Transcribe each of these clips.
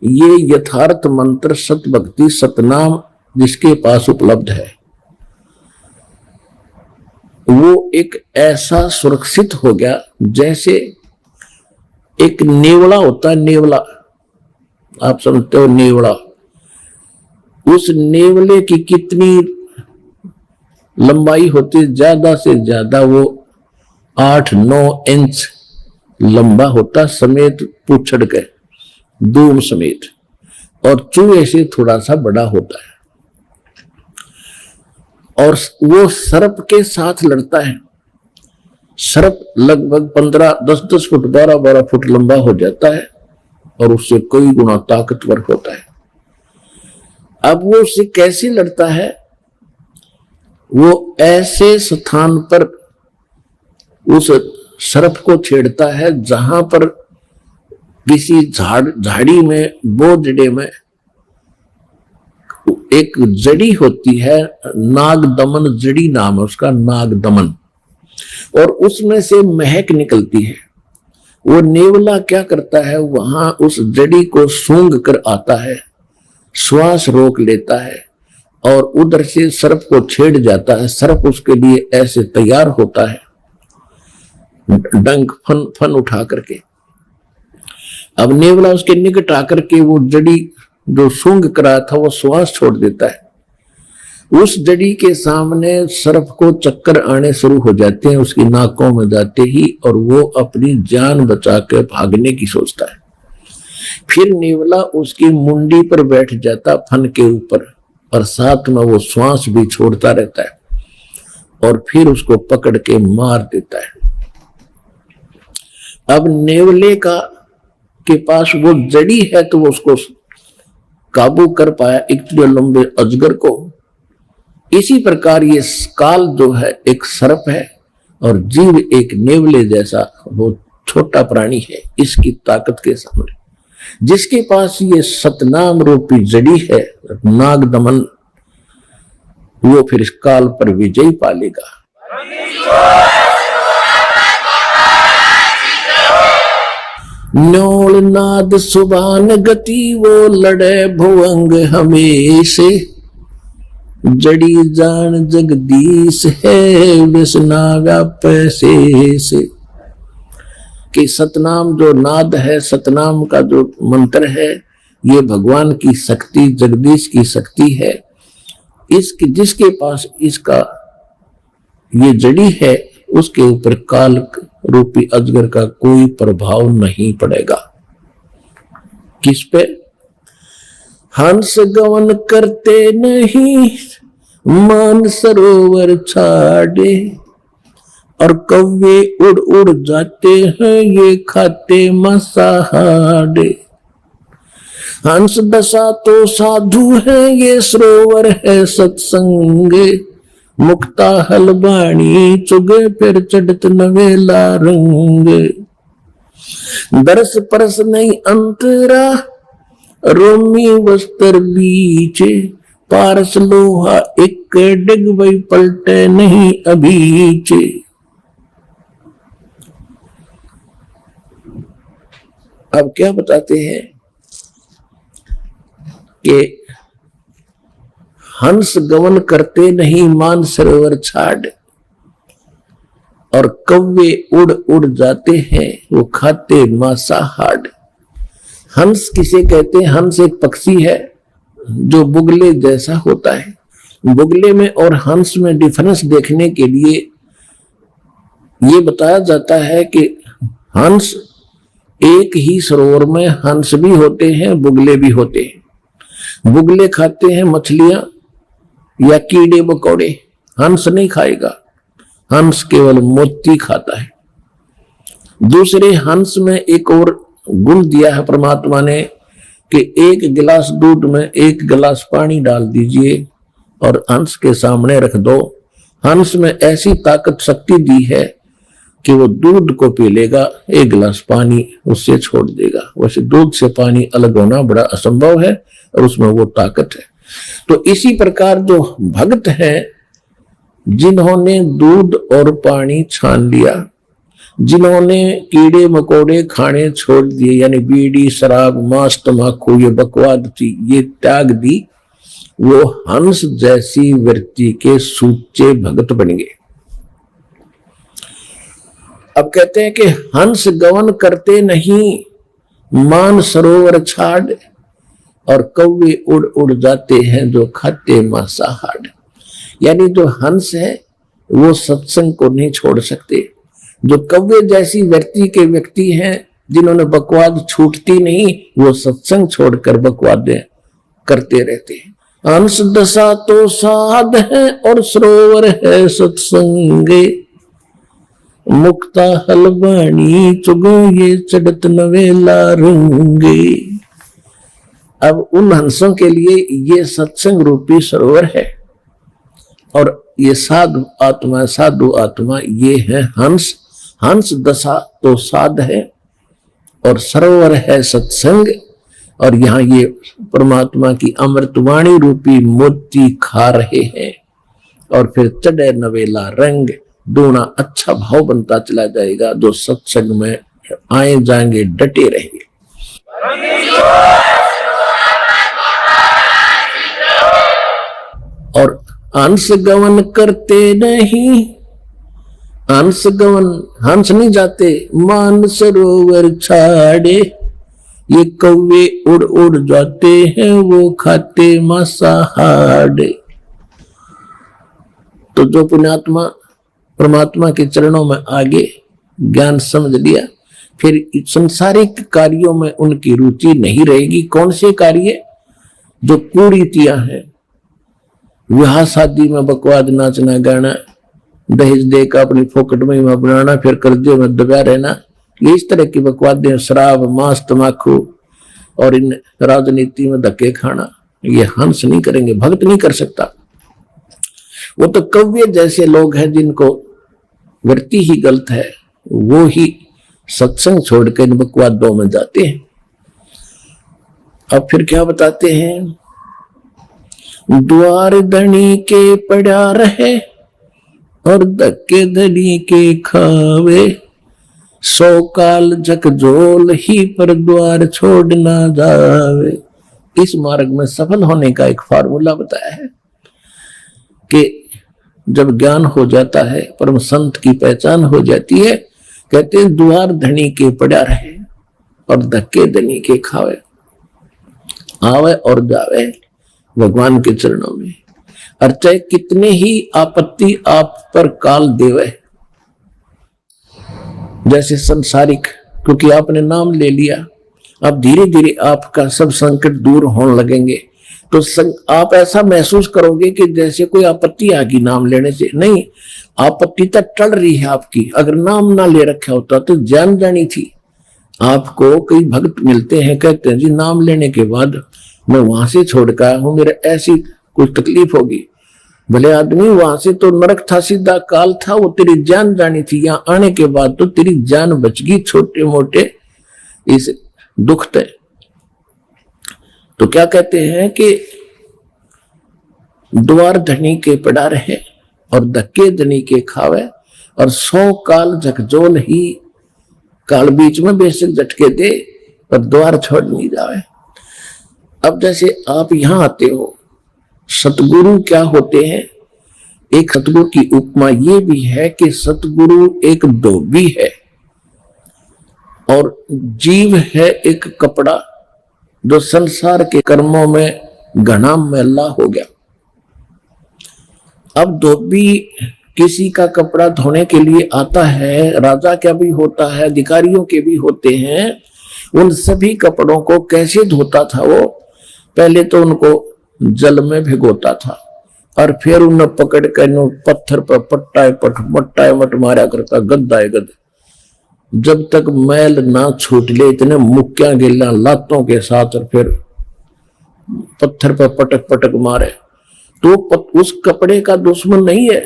ये यथार्थ मंत्र सत भक्ति सतनाम जिसके पास उपलब्ध है वो एक ऐसा सुरक्षित हो गया जैसे एक नेवला होता है। नेवला आप समझते हो, नेवला, उस नेवले की कितनी लंबाई होती, ज्यादा से ज्यादा वो 8-9 इंच लंबा होता, समेत पूछड़ के दूम समेत, और चूहे से थोड़ा सा बड़ा होता है। और वो सर्प के साथ लड़ता है। सर्प लगभग 10-10 फुट 12-12 फुट लंबा हो जाता है और उससे कई गुना ताकतवर होता है। अब वो उससे कैसे लड़ता है? वो ऐसे स्थान पर उस सर्प को छेड़ता है जहां पर किसी झाड़ी में, बोझड़े में एक जड़ी होती है, नागदमन जड़ी नाम है उसका, नागदमन, और उसमें से महक निकलती है। वो नेवला क्या करता है, वहां उस जड़ी को सूंघ कर आता है, श्वास रोक लेता है और उधर से सर्प को छेड़ जाता है। सर्प उसके लिए ऐसे तैयार होता है, डंक फन उठा करके। अब नेवला उसके निकट आकर के वो जड़ी जो सूंघ करा था वो श्वास छोड़ देता है। उस जड़ी के सामने सर्प को चक्कर आने शुरू हो जाते हैं उसकी नाकों में जाते ही, और वो अपनी जान बचा के भागने की सोचता है। फिर नेवला उसकी मुंडी पर बैठ जाता फन के ऊपर, और साथ में वो श्वास भी छोड़ता रहता है और फिर उसको पकड़ के मार देता है। अब नेवले के पास वो जड़ी है तो वो उसको काबू कर पाया, इतने लंबे अजगर को। इसी प्रकार ये काल जो है एक सर्प है और जीव एक नेवले जैसा वो छोटा प्राणी है इसकी ताकत के सामने। जिसके पास ये सतनाम रूपी जड़ी है नागदमन, वो फिर इस काल पर विजय पालेगा। न्योल नाद सुबान गति वो लड़े भुवंग हमेशे, जड़ी जान जगदीश है विस्नागा पैसे से। कि सतनाम जो नाद है, सतनाम का जो मंत्र है, ये भगवान की शक्ति, जगदीश की शक्ति है। इसकी जिसके पास इसका ये जड़ी है उसके ऊपर काल रूपी अजगर का कोई प्रभाव नहीं पड़ेगा। किस पे? हंस गवन करते नहीं मान सरोवर छाड़े, और कौवे उड़ उड़ जाते हैं ये खाते मसाहाड़े। हंस दशा तो साधु है ये सरोवर है सत्संगे, मुक्ता हलबाणी चुगे फिर चढ़त नवेला रंगे। दरस परस नहीं अंतरा रोमी वस्त्र बीचे, पारस लोहा एक डिग वही पलटे नहीं अभीचे। अब क्या बताते हैं कि हंस गवन करते नहीं मान सरोवर छाड़, और कौवे उड़ उड़ जाते हैं वो खाते मांसाहार। हंस किसे कहते हैं? हंस एक पक्षी है जो बुगले जैसा होता है। बुगले में और हंस में डिफरेंस देखने के लिए ये बताया जाता है कि हंस एक ही सरोवर में हंस भी होते हैं, बुगले भी होते हैं। बुगले खाते हैं मछलियां या कीड़े मकोड़े, हंस नहीं खाएगा, हंस केवल मोती खाता है। दूसरे हंस में एक और गुण दिया है परमात्मा ने कि एक गिलास दूध में एक गिलास पानी डाल दीजिए और हंस के सामने रख दो। हंस में ऐसी ताकत शक्ति दी है कि वो दूध को पी लेगा, एक गिलास पानी उससे छोड़ देगा। वैसे दूध से पानी अलग होना बड़ा असंभव है और उसमें वो ताकत है। तो इसी प्रकार जो भक्त हैं जिन्होंने दूध और पानी छान लिया, जिन्होंने कीड़े मकोड़े खाने छोड़ दिए, यानी बीड़ी शराब मांस तम्बाकू ये बकवाद थी ये त्याग दी, वो हंस जैसी वृत्ति के सूचे भगत बन गए। अब कहते हैं कि हंस गवन करते नहीं मान सरोवर छाड़, और कौवे उड़ उड़ जाते हैं जो खाते मांसाहार। यानी जो हंस है वो सत्संग को नहीं छोड़ सकते। जो कौवे जैसी वृत्ति के व्यक्ति हैं जिन्होंने बकवाद छूटती नहीं, वो सत्संग छोड़कर बकवाद करते रहते हैं। हंस दशा तो साध है और सरोवर है सत्संगे, मुक्ता हलवाणी चुगो ये चढ़त नवेला रूंगे। अब उन हंसों के लिए ये सत्संग रूपी सरोवर है, और ये साधु आत्मा ये है हंस। हंस दशा तो साध है और सरोवर है सत्संग, और यहाँ ये परमात्मा की अमृतवाणी रूपी मोती खा रहे हैं, और फिर चढ़े नवेला रंग दूना अच्छा भाव बनता चला जाएगा। जो सत्संग में आए जाएंगे डटे रहेंगे। और हंस गवन करते नहीं, हंस गवन हंस नहीं जाते मान सरोवर छाड़े, ये कौवे उड़ उड़ जाते हैं वो खाते मांसाहार। तो जो पुण्यात्मा परमात्मा के चरणों में आगे ज्ञान समझ लिया, फिर संसारिक कार्यों में उनकी रुचि नहीं रहेगी। कौन से कार्य? जो कुरीतियां हैं, विवाह शादी में बकवाद नाचना गाना, दहेज देकर अपनी फोकट में बनाना, फिर कर्जे में दबा रहना, ये इस तरह की बकवादें, शराब मांस तम्बाकू और इन राजनीति में धक्के खाना, ये हंस नहीं करेंगे, भक्त नहीं कर सकता। वो तो कव्य जैसे लोग हैं जिनको वृत्ति ही गलत है, वो ही सत्संग छोड़कर इन बकवादों में जाते हैं। अब फिर क्या बताते हैं? द्वार धनी के पड़ा रहे और धक्के धनी के खावे, 100 काल झकझोल ही पर द्वार छोड़ ना जावे। इस मार्ग में सफल होने का एक फार्मूला बताया है कि जब ज्ञान हो जाता है, परम संत की पहचान हो जाती है, कहते हैं द्वार धनी के पड़ा रहे और धक्के धनी के खावे, आवे और जावे भगवान के चरणों में। और चाहे कितने ही आपत्ति आप पर काल देवे, जैसे संसारिक, क्योंकि आपने नाम ले लिया, अब धीरे धीरे आपका सब संकट दूर होने लगेंगे। तो आप ऐसा महसूस करोगे कि जैसे कोई आपत्ति आ गई नाम लेने से। नहीं, आपत्ति तक टल रही है आपकी। अगर नाम ना ले रखा होता तो जान जानी थी। आपको कई भक्त मिलते हैं, कहते हैं जी नाम लेने के बाद मैं वहां से छोड़ कर आया हूं, मेरे ऐसी कुछ तकलीफ होगी। भले आदमी, वहां से तो नरक था, सीधा काल था, वो तेरी जान जानी थी। यहाँ आने के बाद तो तेरी जान बच गई छोटे मोटे इस दुख थे। तो क्या कहते हैं कि द्वार धनी के पड़ा रहे और धक्के धनी के खावे, और 100 काल झकझोल ही, काल बीच में बेशक झटके दे पर द्वार छोड़ नहीं जावे। अब जैसे आप यहां आते हो, सतगुरु क्या होते हैं? एक सतगुरु की उपमा ये भी है कि सतगुरु एक धोबी है और जीव है एक कपड़ा जो संसार के कर्मों में घना मैला हो गया। अब धोबी किसी का कपड़ा धोने के लिए आता है, राजा का भी होता है, अधिकारियों के भी होते हैं। उन सभी कपड़ों को कैसे धोता था वो? पहले तो उनको जल में भिगोता था और फिर उन्हें पकड़ कर पत्थर पर पट्टा मट मारा करता, गद्दा गद, जब तक मैल ना छूट ले, इतने मुक्कियां गिल्ला लातों के साथ, और फिर पत्थर पर पटक पटक मारे। तो उस कपड़े का दुश्मन नहीं है,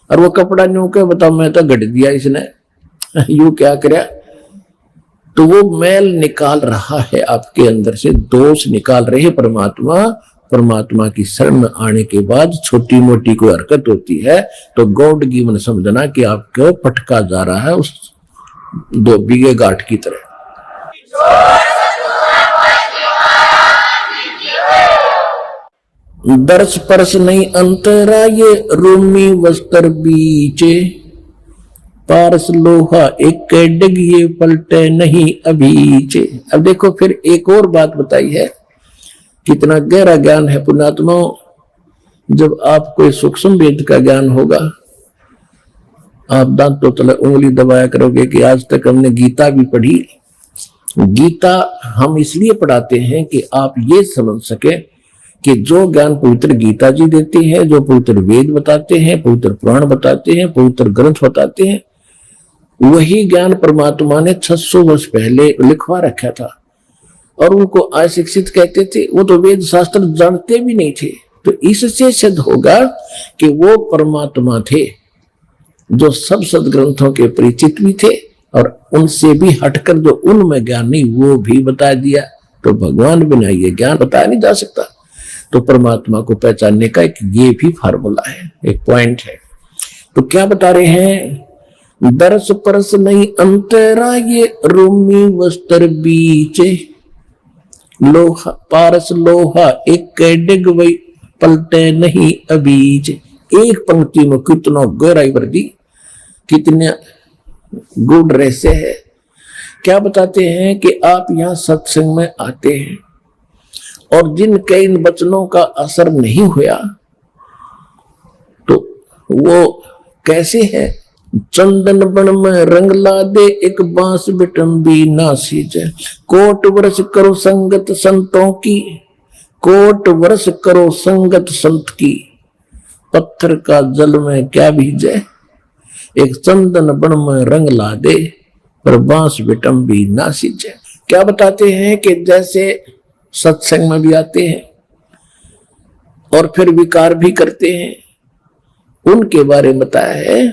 और वो कपड़ा न्यू के बता मैं तो गढ़ दिया इसने, यू क्या करे। तो वो मैल निकाल रहा है आपके अंदर से, दोष निकाल रहे परमात्मा। परमात्मा की शरण में आने के बाद छोटी मोटी कोई हरकत होती है तो गॉड गिवन समझना कि आपको पटका जा रहा है, उस धोबी घाट की तरह। दर्श परस नहीं अंतरा ये रूमी वस्त्र बीचे, पारस लोहा एक डिग ये पलटे नहीं अभीचे। अब देखो फिर एक और बात बताई है, कितना गहरा ज्ञान है पुण्यात्माओं। जब आपको सूक्ष्म वेद का ज्ञान होगा, आप दांतों तले उंगली दबाया करोगे कि आज तक हमने गीता भी पढ़ी। गीता हम इसलिए पढ़ाते हैं कि आप ये समझ सके कि जो ज्ञान पवित्र गीता जी देती है, जो पवित्र वेद बताते हैं, पवित्र पुराण बताते हैं, पवित्र ग्रंथ बताते हैं, वही ज्ञान परमात्मा ने 600 वर्ष पहले लिखवा रखा था। और उनको अशिक्षित कहते थे, वो तो वेद शास्त्र जानते भी नहीं थे। तो इससे सिद्ध होगा कि वो परमात्मा थे जो सब सदग्रंथों के परिचित भी थे, और उनसे भी हटकर जो उनमें ज्ञान नहीं वो भी बता दिया। तो भगवान बिना ये ज्ञान बताया नहीं जा सकता। तो परमात्मा को पहचानने का एक ये भी फार्मूला है, एक पॉइंट है। तो क्या बता रहे हैं, दरस परस नहीं अंतरा ये रूमी वस्त्र बीचे, लोहा पारस लोहा एक डिग वही पलटे नहीं अबीज। एक पंक्ति में कितना गहराई भर दी, कितने गुण रहस्य है। क्या बताते हैं कि आप यहाँ सत्संग में आते हैं और जिनके इन वचनों का असर नहीं हुआ तो वो कैसे है। चंदन बन में रंग ला दे एक बांस बिटम्बी नासिज, कोट वर्ष करो संगत संतों की, कोट वर्ष करो संगत संत की, पत्थर का जल में क्या भीजे, एक चंदन बन में रंग ला दे पर बांस बिटम्बी नासिज। क्या बताते हैं कि जैसे सत्संग में भी आते हैं और फिर विकार भी करते हैं, उनके बारे में बताया है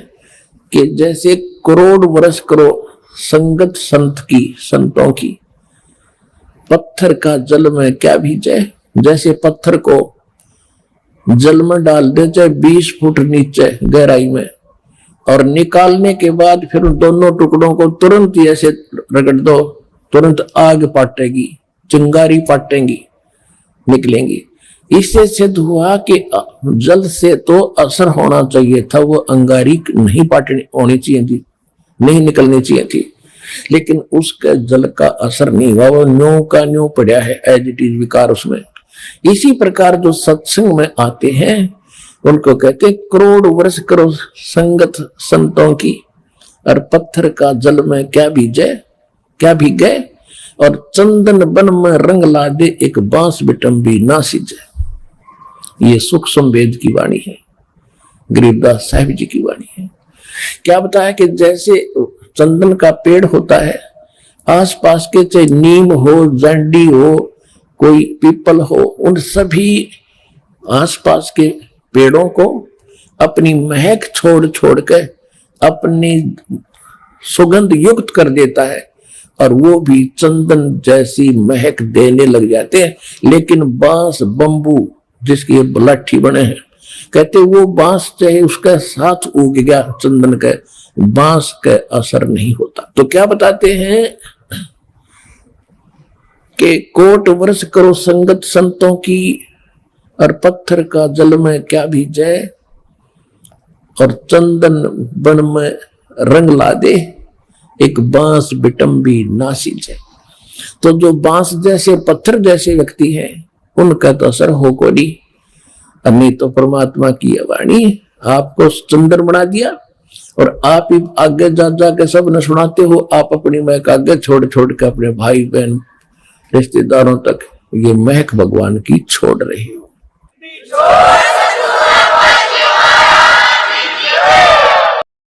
कि जैसे करोड़ वर्ष करो संगत संत की, संतों की, पत्थर का जल में क्या भीजे। जैसे पत्थर को जल में डाल दे चाहे 20 फुट नीचे गहराई में, और निकालने के बाद फिर दोनों टुकड़ों को तुरंत ही ऐसे रगड़ दो, तुरंत आग पाटेगी, चिंगारी पाटेंगी, निकलेंगी। इससे सिद्ध हुआ कि जल से तो असर होना चाहिए था, वो अंगारी नहीं पाटनी होनी चाहिए थी, नहीं निकलनी चाहिए थी, लेकिन उसके जल का असर नहीं हुआ, वो न्यू का न्यू पड़ा है, एज इट इज विकार उसमें। इसी प्रकार जो सत्संग में आते हैं उनको कहते हैं करोड़ वर्ष करो संगत संतों की, और पत्थर का जल में क्या भीजे, क्या भीगे, और चंदन बन में रंग ला दे एक बांस बिटम्बी ना सिजे। ये सूक्ष्म वेद की वाणी है, गरीबदास साहिब जी की वाणी है। क्या बताया कि जैसे चंदन का पेड़ होता है, आसपास के चाहे नीम हो, जंडी हो, कोई पीपल हो, उन सभी आसपास के पेड़ों को अपनी महक छोड़ छोड़ के अपनी सुगंध युक्त कर देता है, और वो भी चंदन जैसी महक देने लग जाते हैं। लेकिन बांस बंबू जिसकी लाठी बने हैं, कहते वो बांस चाहे उसका साथ उग गया चंदन के, बांस का असर नहीं होता। तो क्या बताते हैं कि कोट वर्ष करो संगत संतों की, और पत्थर का जल में क्या भीजे, और चंदन बन में रंग ला दे एक बांस बिटम्बी नासिज। तो जो बांस जैसे पत्थर जैसे व्यक्ति हैं उनका तो असर हो को नहीं। अभी तो परमात्मा की वाणी आपको चंदन बना दिया, और आप ही आगे जा जाके सब न सुनाते हो। आप अपनी महक आगे छोड़ छोड़ के अपने भाई बहन रिश्तेदारों तक ये महक भगवान की छोड़ रहे हो।